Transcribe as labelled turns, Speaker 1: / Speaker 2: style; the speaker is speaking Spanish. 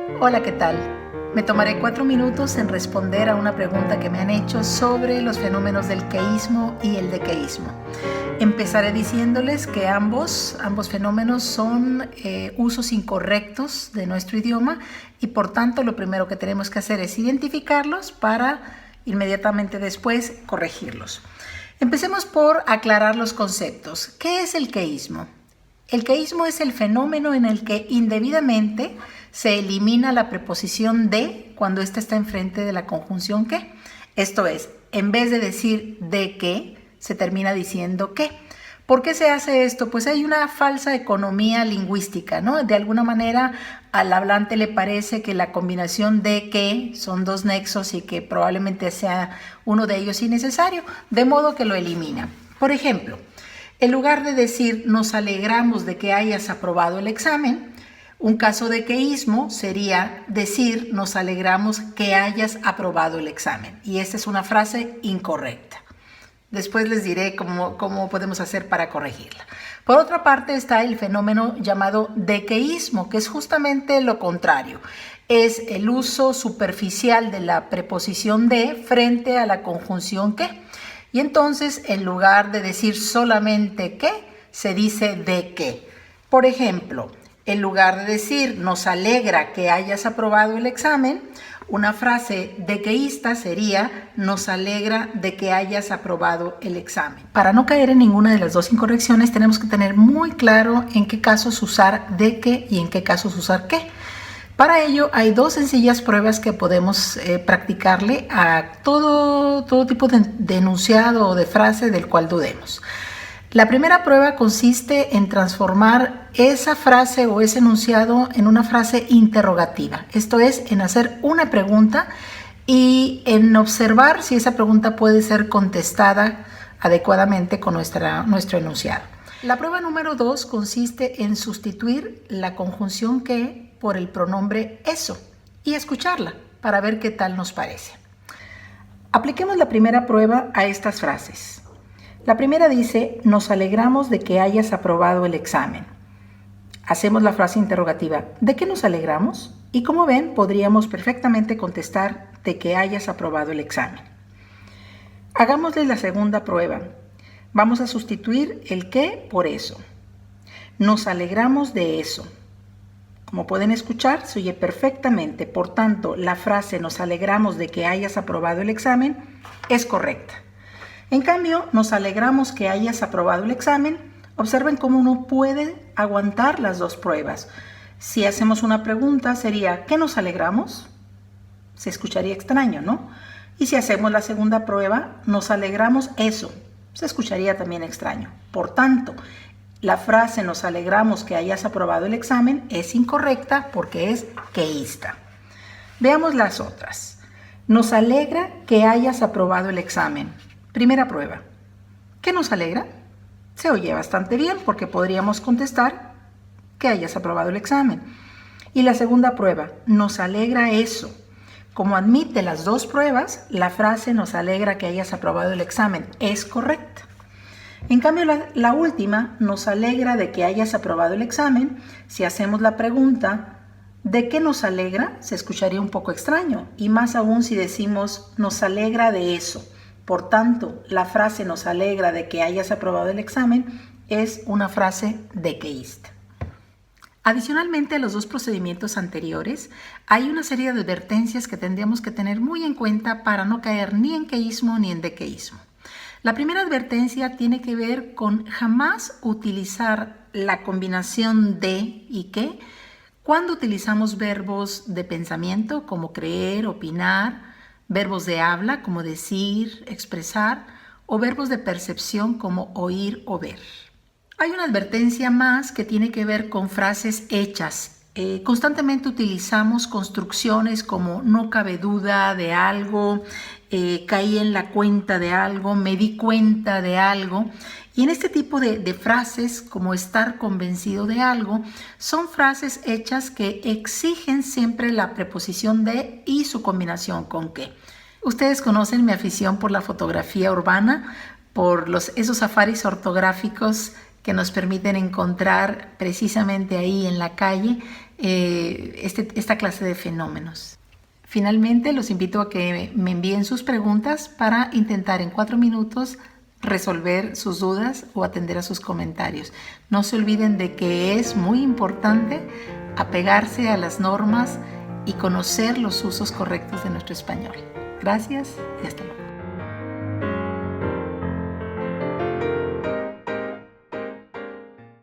Speaker 1: Hola, ¿qué tal? Me tomaré 4 minutos en responder a una pregunta que me han hecho sobre los fenómenos del queísmo y el dequeísmo. Empezaré diciéndoles que ambos fenómenos son usos incorrectos de nuestro idioma y por tanto lo primero que tenemos que hacer es identificarlos para inmediatamente después corregirlos. Empecemos por aclarar los conceptos. ¿Qué es el queísmo? El queísmo es el fenómeno en el que indebidamente se elimina la preposición de cuando ésta está enfrente de la conjunción que. Esto es, en vez de decir de que, se termina diciendo que. ¿Por qué se hace esto? Pues hay una falsa economía lingüística, ¿no? De alguna manera al hablante le parece que la combinación de que son dos nexos y que probablemente sea uno de ellos innecesario, de modo que lo elimina. Por ejemplo, en lugar de decir nos alegramos de que hayas aprobado el examen, un caso de queísmo sería decir nos alegramos que hayas aprobado el examen. Y esta es una frase incorrecta. Después les diré cómo podemos hacer para corregirla. Por otra parte está el fenómeno llamado dequeísmo, que es justamente lo contrario. Es el uso superficial de la preposición de frente a la conjunción que. Y entonces, en lugar de decir solamente que, se dice de que. Por ejemplo, en lugar de decir nos alegra que hayas aprobado el examen, una frase dequeísta sería nos alegra de que hayas aprobado el examen. Para no caer en ninguna de las dos incorrecciones, tenemos que tener muy claro en qué casos usar de que y en qué casos usar que. Para ello hay dos sencillas pruebas que podemos practicarle a todo tipo de enunciado o de frase del cual dudemos. La primera prueba consiste en transformar esa frase o ese enunciado en una frase interrogativa. Esto es, en hacer una pregunta y en observar si esa pregunta puede ser contestada adecuadamente con nuestro enunciado. La prueba número 2 consiste en sustituir la conjunción que por el pronombre eso y escucharla para ver qué tal nos parece. Apliquemos la primera prueba a estas frases. La primera dice, nos alegramos de que hayas aprobado el examen. Hacemos la frase interrogativa, ¿de qué nos alegramos? Y como ven, podríamos perfectamente contestar de que hayas aprobado el examen. Hagámosle la segunda prueba. Vamos a sustituir el qué por eso. Nos alegramos de eso. Como pueden escuchar, se oye perfectamente. Por tanto, la frase nos alegramos de que hayas aprobado el examen es correcta. En cambio, nos alegramos que hayas aprobado el examen. Observen cómo uno puede aguantar las dos pruebas. Si hacemos una pregunta, sería ¿qué nos alegramos? Se escucharía extraño, ¿no? Y si hacemos la segunda prueba, nos alegramos eso. Se escucharía también extraño. Por tanto, la frase nos alegramos que hayas aprobado el examen es incorrecta porque es queísta. Veamos las otras. Nos alegra que hayas aprobado el examen. Primera prueba. ¿Qué nos alegra? Se oye bastante bien porque podríamos contestar que hayas aprobado el examen. Y la segunda prueba. Nos alegra eso. Como admite las dos pruebas, la frase nos alegra que hayas aprobado el examen es correcta. En cambio, la última, nos alegra de que hayas aprobado el examen. Si hacemos la pregunta, ¿de qué nos alegra? Se escucharía un poco extraño. Y más aún si decimos, nos alegra de eso. Por tanto, la frase nos alegra de que hayas aprobado el examen es una frase dequeísta. Adicionalmente a los dos procedimientos anteriores, hay una serie de advertencias que tendríamos que tener muy en cuenta para no caer ni en queísmo ni en dequeísmo. La primera advertencia tiene que ver con jamás utilizar la combinación de y que cuando utilizamos verbos de pensamiento como creer, opinar, verbos de habla como decir, expresar o verbos de percepción como oír o ver. Hay una advertencia más que tiene que ver con frases hechas. Constantemente utilizamos construcciones como no cabe duda de algo, caí en la cuenta de algo, me di cuenta de algo. Y en este tipo de frases, como estar convencido de algo, son frases hechas que exigen siempre la preposición de y su combinación con que. Ustedes conocen mi afición por la fotografía urbana, por esos safaris ortográficos que nos permiten encontrar precisamente ahí en la calle esta clase de fenómenos. Finalmente, los invito a que me envíen sus preguntas para intentar en 4 minutos resolver sus dudas o atender a sus comentarios. No se olviden de que es muy importante apegarse a las normas y conocer los usos correctos de nuestro español. Gracias y hasta luego.